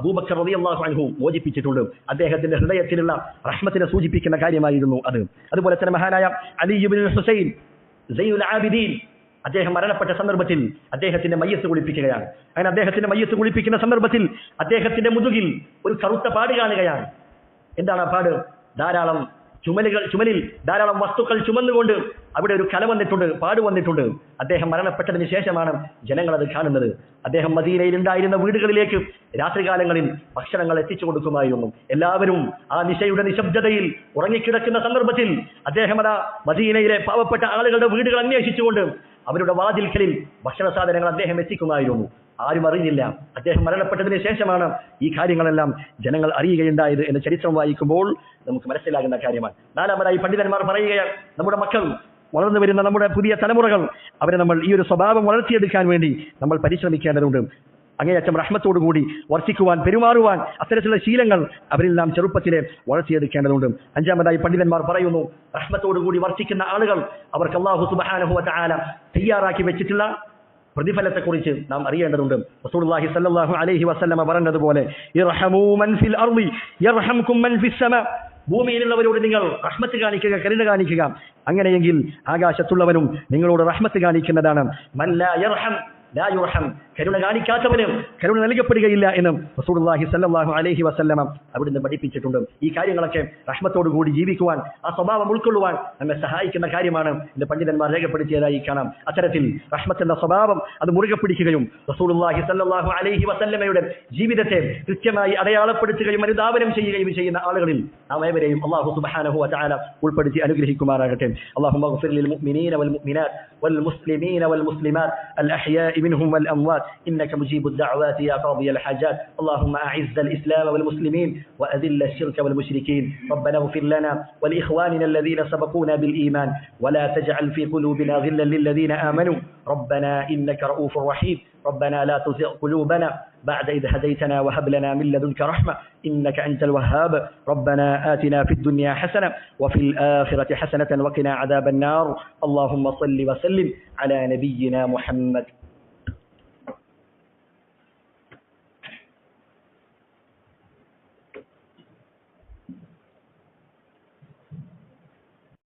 അബൂബക്കർ റളിയല്ലാഹു അൻഹു മോചിപ്പിച്ചിട്ടുണ്ട്. അദ്ദേഹത്തിന്റെ ഹൃദയത്തിലുള്ള റഹ്മത്തിനെ സൂചിപ്പിക്കുന്ന കാര്യമായിരുന്നു അത്. അതുപോലെ തന്നെ മഹാനായ അലി ഇബ്നുൽ ഹുസൈൻ സൈനുൽ ആബിദീൻ, അദ്ദേഹം മരണപ്പെട്ട സന്ദർഭത്തിൽ അദ്ദേഹത്തിന്റെ മയ്യത്ത് കുളിപ്പിക്കുകയാണ്. അങ്ങനെ അദ്ദേഹത്തിന്റെ മയ്യത്ത് കുളിപ്പിക്കുന്ന സന്ദർഭത്തിൽ അദ്ദേഹത്തിന്റെ മുതുകിൽ ഒരു കറുത്ത പാട് കാണുകയാണ്. എന്താണ് ആ പാട്? ചുമലിൽ ധാരാളം വസ്തുക്കൾ ചുമന്നുകൊണ്ട് അവിടെ ഒരു കല വന്നിട്ടുണ്ട്, പാട് വന്നിട്ടുണ്ട്. അദ്ദേഹം മരണപ്പെട്ടതിന് ശേഷമാണ് ജനങ്ങൾ അത് കാണുന്നത്. അദ്ദേഹം മദീനയിൽ ഉണ്ടായിരുന്ന വീടുകളിലേക്ക് രാത്രികാലങ്ങളിൽ ഭക്ഷണങ്ങൾ എത്തിച്ചു കൊടുക്കുമായിരുന്നു. എല്ലാവരും ആ നിശയുടെ നിശബ്ദതയിൽ ഉറങ്ങിക്കിടക്കുന്ന സന്ദർഭത്തിൽ അദ്ദേഹം മദീനയിലെ പാവപ്പെട്ട ആളുകളുടെ വീടുകൾ അന്വേഷിച്ചുകൊണ്ട് അവരുടെ വാതിൽക്കലിൽ ഭക്ഷണ സാധനങ്ങൾ അദ്ദേഹം എത്തിക്കുമായിരുന്നു. ആരും അറിഞ്ഞില്ല. അദ്ദേഹം മരണപ്പെട്ടതിന് ശേഷമാണ് ഈ കാര്യങ്ങളെല്ലാം ജനങ്ങൾ അറിയുകയുണ്ടായത് എന്ന് ചരിത്രം വായിക്കുമ്പോൾ നമുക്ക് മനസ്സിലാകുന്ന കാര്യമാണ്. നാലാമതായി പണ്ഡിതന്മാർ പറയുകയാണ്, നമ്മുടെ മക്കൾ, വളർന്നു വരുന്ന നമ്മുടെ പുതിയ തലമുറകൾ, അവരെ നമ്മൾ ഈ ഒരു സ്വഭാവം വളർത്തിയെടുക്കാൻ വേണ്ടി നമ്മൾ പരിശ്രമിക്കേണ്ടതുണ്ട്. അങ്ങേയറ്റം റഹ്മത്തോടുകൂടി വർത്തിക്കുവാൻ, പെരുമാറുവാൻ, അത്തരത്തിലുള്ള ശീലങ്ങൾ അവരിൽ നാം ചെറുപ്പത്തിലെ വളർത്തിയെടുക്കേണ്ടതുണ്ട്. അഞ്ചാമതായി പണ്ഡിതന്മാർ പറയുന്നു, റഹ്മത്തോടുകൂടി വർത്തിക്കുന്ന ആളുകൾ അവർക്ക് അല്ലാഹു സുബ്ഹാനഹു വ തആല തയ്യാറാക്കി വെച്ചിട്ടുള്ള പ്രതിഫലത്തെക്കുറിച്ച് നാം അറിയേണ്ടതുണ്ട്. റസൂലുള്ളാഹി സ്വല്ലല്ലാഹു അലൈഹി വസല്ലമ പറഞ്ഞതുപോലെ, ഇർഹമൂ മൻ ഫിൽ അർളി യർഹംകും മൻ ഫിസ് സമാ, ഭൂമിയിലുള്ളവരോട് നിങ്ങൾ റഹ്മത്ത് കാണിക്കുക, കരുണ കാണിക്കുക. അങ്ങനെയെങ്കിൽ ആകാശത്തുള്ളവനും നിങ്ങളോട് റഹ്മത്ത് കാണിക്കുന്നതാണ്. മൻ ലാ യർഹം ലാ യുർഹം, കരുണ കാണിക്കാത്തവന് കരുണ നൽകപ്പെടുകയില്ല എന്ന് റസൂലുള്ളാഹി സ്വല്ലല്ലാഹു അലൈഹി വസല്ലമ അവിടുന്ന് പഠിപ്പിച്ചിട്ടുണ്ട്. ഈ കാര്യങ്ങളൊക്കെ റഹ്മത്തോടുകൂടി ജീവിക്കുവാൻ, ആ സ്വഭാവം ഉൾക്കൊള്ളുവാൻ നമ്മെ സഹായിക്കുന്ന കാര്യമാണ് എന്ന് പണ്ഡിതന്മാർ രേഖപ്പെടുത്തിയതായി കാണാം. അത്തരത്തിൽ റഹ്മത്തിന്റെ സ്വഭാവം അത് മുറുകെ പിടിക്കുകയും റസൂലുള്ളാഹി സ്വല്ലല്ലാഹു അലൈഹി വസല്ലമയുടെ ജീവിതത്തെ കൃത്യമായി അടയാളപ്പെടുത്തുകയും അനുധാവനം ചെയ്യുകയും ചെയ്യുന്ന ആളുകളിൽ നാം ഏവരെയും അല്ലാഹു സുബ്ഹാനഹു വ തആല ഉൾപ്പെടുത്തി അനുഗ്രഹിക്കുമാറാകട്ടെ. അല്ലാഹുമ്മ ഗ്ഫിർ ലിൽ മുഅ്മിനീന വൽ മുഅ്മിനാത്ത് വൽ മുസ്ലിമീന വൽ മുസ്ലിമാത്ത് അൽ അഹ്യാഇ മിൻഹും വൽ അംവാത്ത് إنك مجيب الدعوات يا قاضي الحاجات. اللهم أعز الإسلام والمسلمين وأذل الشرك والمشركين. ربنا اغفر لنا ولإخواننا الذين سبقونا بالإيمان ولا تجعل في قلوبنا غلا للذين آمنوا ربنا إنك رؤوف رحيم. ربنا لا تزغ قلوبنا بعد إذ هديتنا وهب لنا من لدنك رحمة إنك أنت الوهاب. ربنا آتنا في الدنيا حسنة وفي الآخرة حسنة وقنا عذاب النار. اللهم صل وسلم على نبينا محمد.